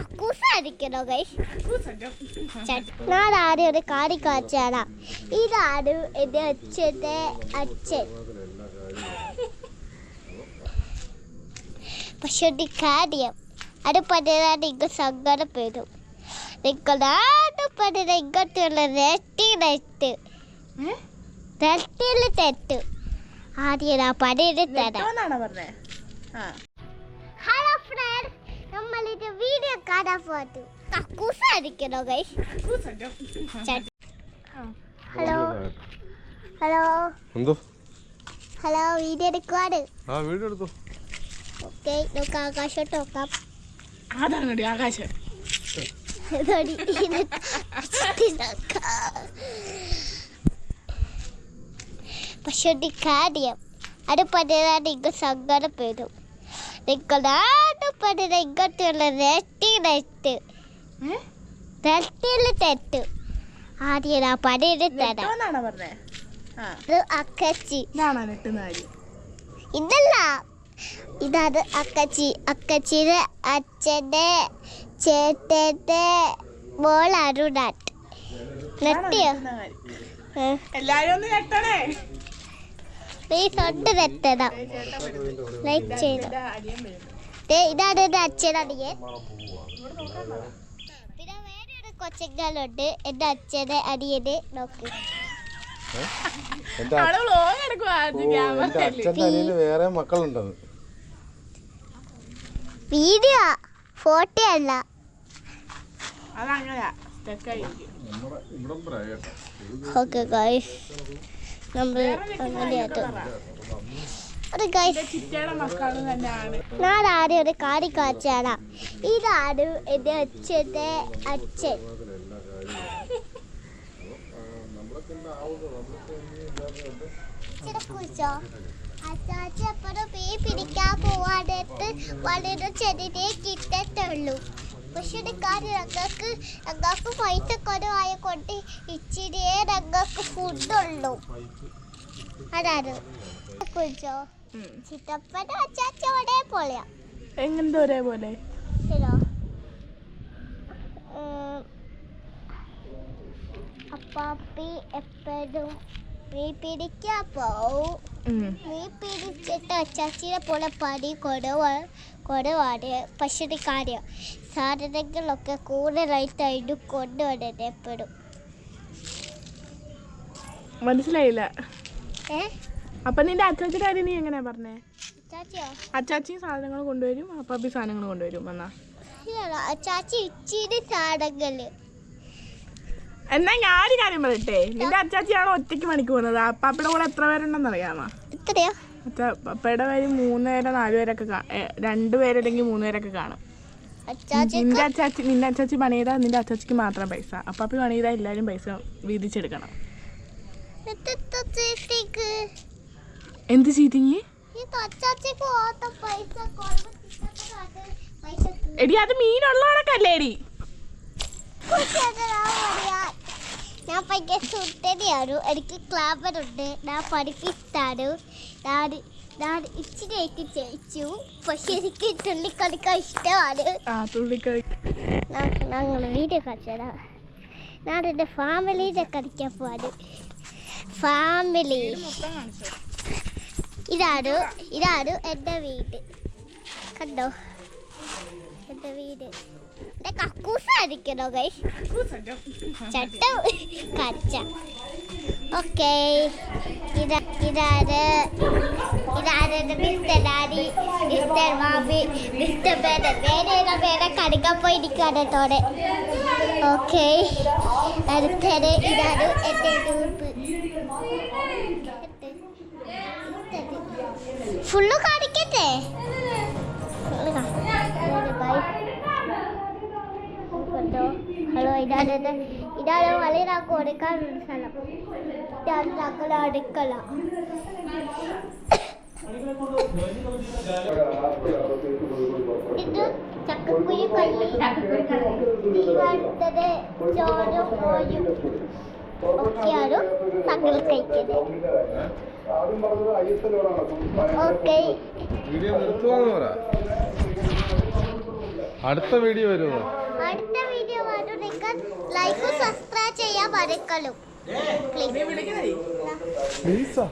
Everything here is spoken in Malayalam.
കക്കൂസായിരിക്കണോ ഗൈസ്? ഞാൻ ആദ്യം ഒരു കാടി കാച്ചാണ്. ഇതാണ് എൻ്റെ അച്ഛൻ്റെ അച്ഛൻ. പക്ഷെ ഒരു കാര്യം അത് പറഞ്ഞാൽ നിങ്ങൾ സങ്കടപ്പെടും. നിങ്ങളാണ് പറഞ്ഞത് ഇങ്ങോട്ടുള്ള നെറ്റ് തെറ്റ് ആദ്യം ഞാൻ പണിയിട്ട് തരാം. ഹലോ ഫ്രണ്ട്സ്, നമ്മളിത് വീഡിയോ കാണാൻ പോകത്തു. കക്കൂസായിരിക്കണോ guys? Hello hello hello, video എടുക്കുവാണ്. ഓക്കെ, നമുക്ക് ആകാശോട്ട് നോക്കാം. ആകാശം പക്ഷെ ഒരു കാര്യം അത് പറഞ്ഞാൽ നിങ്ങൾ സങ്കടപ്പെടും. നിങ്ങളാണ് പറഞ്ഞത് ഇങ്ങോട്ടുള്ള നെറ്റ് തെറ്റ് ആദ്യം ഞാൻ പണിയിട്ട് തരാം. അക്കച്ചി ഇതല്ല, ഇതാണ് അക്കച്ചി. അക്കച്ചിയുടെ അച്ഛൻ്റെ ചേട്ടൻ്റെ മോൾ അരുണാട്ട്. നെട്ടിയോ? എല്ലാരും ഒന്ന് നെട്ടണേ. പ്ലീസ് ഒന്ന് നെട്ടണം. ലൈക്ക് ചെയ്യണം. ഇതാണ് എൻ്റെ അച്ഛനടിയൻ. പിന്നെ വേറെ ഒരു കൊച്ചങ്ങളുണ്ട് എൻ്റെ അച്ഛനെ അടിയന്. നോക്ക്, വേറെ മക്കളുണ്ട്. വീഡിയോ ഫോട്ടോ അല്ല. ഓക്കെ ഗൈസ്, നമ്മൾ അങ്ങനെയാട്ടോ. അത് ഗൈസ്, ഞാൻ ആദ്യം ഒരു കാടി കാച്ചാണ്. ഇതാണ് എൻ്റെ അച്ഛൻ്റെ അച്ഛൻ. കുറിച്ചോ അച്ചാച്ചി എപ്പോഴും മീൻ പിടിക്കാൻ പോവാനായിട്ട് വളരെ ചെറിയ കിട്ടത്തുള്ളൂ. പക്ഷെ ഒരു കാര്യം, ഞങ്ങൾക്ക് പൈസ കുറവായ കൊണ്ട് ഇച്ചിരിയേ ഞങ്ങൾക്ക് ഫുഡുള്ളൂ. അതാണ് കുറിച്ചോ ചിറ്റപ്പന അച്ചാച്ചി ഒരേ പോലെയാ. എങ്ങനത്തെ ഒരേപോലെ? ശരിയോ? അപ്പാപ്പി എപ്പോഴും മീൻ പിടിക്കാൻ പോവും. മീൻ പിടിച്ചിട്ട് അച്ചാച്ചിനെ പോലെ പണി കുറവാണ്. പക്ഷെ ഒരു കാര്യം, സാധനങ്ങളൊക്കെ കൂടുതലായിട്ടായിട്ട് കൊണ്ടുവന്നത് എപ്പോഴും. മനസ്സിലായില്ല. അപ്പൊ നിന്റെ അച്ചാച്ചിയുടെ കാര്യം നീ എങ്ങനെയാ പറഞ്ഞേ? അച്ചാച്ചി സാധനങ്ങൾ കൊണ്ടുവരും, അപ്പാപ്പി സാധനങ്ങൾ കൊണ്ടുവരും എന്നാ? അച്ചാച്ചി ഇച്ചിരി സാധനങ്ങള്. എന്നാ ഞാനൊരു കാര്യം പറയട്ടെ, നിന്റെ അച്ചാച്ചിയാണോ ഒറ്റയ്ക്ക് പണിക്ക് പോകുന്നത്? അപ്പാപ്പയുടെ കൂടെ എത്ര പേരുണ്ടെന്ന് അറിയാമോ? എത്രയാ? അപ്പയുടെ പേര് 3 പേരോ 4 പേരൊക്കെ 2 പേരല്ലെങ്കിൽ 3 പേരൊക്കെ കാണും. നിന്റെ അച്ചാച്ചി പണി ചെയ്താൽ നിന്റെ അച്ചാച്ചിക്ക് മാത്രം പൈസ, അപ്പാപ്പി പണി ചെയ്താൽ എല്ലാവരും പൈസ വീതിച്ചെടുക്കണം. എന്ത് ചീറ്റിങ്? എടി അത് മീനുള്ളവരൊക്കെ എടി. ഞാൻ ഭയങ്കര സുന്ദരിയാണ്, എനിക്ക് ക്ലാബറുണ്ട്, ഞാൻ പഠിപ്പിച്ചാണ്, ഞാൻ ഇച്ചിരിയായിട്ട് ജയിച്ചു. പക്ഷെ എനിക്ക് തുള്ളിക്കളിക്കാൻ ഇഷ്ടമാണ്. ഞങ്ങൾ വീഡിയോ കളിച്ചതാ. ഞാൻ എൻ്റെ ഫാമിലിയുടെ കളിക്കാൻ പോവാണ്. ഫാമിലി ഇതാണ് എൻ്റെ വീട്. കണ്ടോ എൻ്റെ വീട്? എൻ്റെ കക്കൂസായിരിക്കണോ ഗൈസ്? ചട്ട കച്ച. ഓക്കെ, ഇതാണ് എൻ്റെ മിസ്റ്റർ ഡാഡി, മിസ്റ്റർ മാമി, മിസ്റ്റർ ബേഡൻ. വേറെ കടിക്കാൻ പോയിരിക്കുകയാണ് തോടെ. ഓക്കെ, അടുത്തത് ഇതാണ് എൻ്റെ ഗ്രൂപ്പ്. ഫുള്ള് കാണിക്കട്ടെ? ഹലോ, ഇതാണ് വളരെ കൊടുക്കാനുള്ള സ്ഥലം. ഇതാണ് ഞങ്ങളുടെ അടുക്കള. ഇത് ചക്കക്കുരു കല്ലി, അടുത്തത് ചോറും കോയും ഒക്കെയാണ് ഞങ്ങൾ കഴിക്കുന്നത്. ഓക്കെ, അടുത്ത വീഡിയോ വരുമോ? അടുത്ത വീഡിയോ വരും. നിങ്ങൾ ലൈക്കും സബ്സ്ക്രൈബ് ചെയ്യാൻ മറക്കലും. പ്ലീസ്.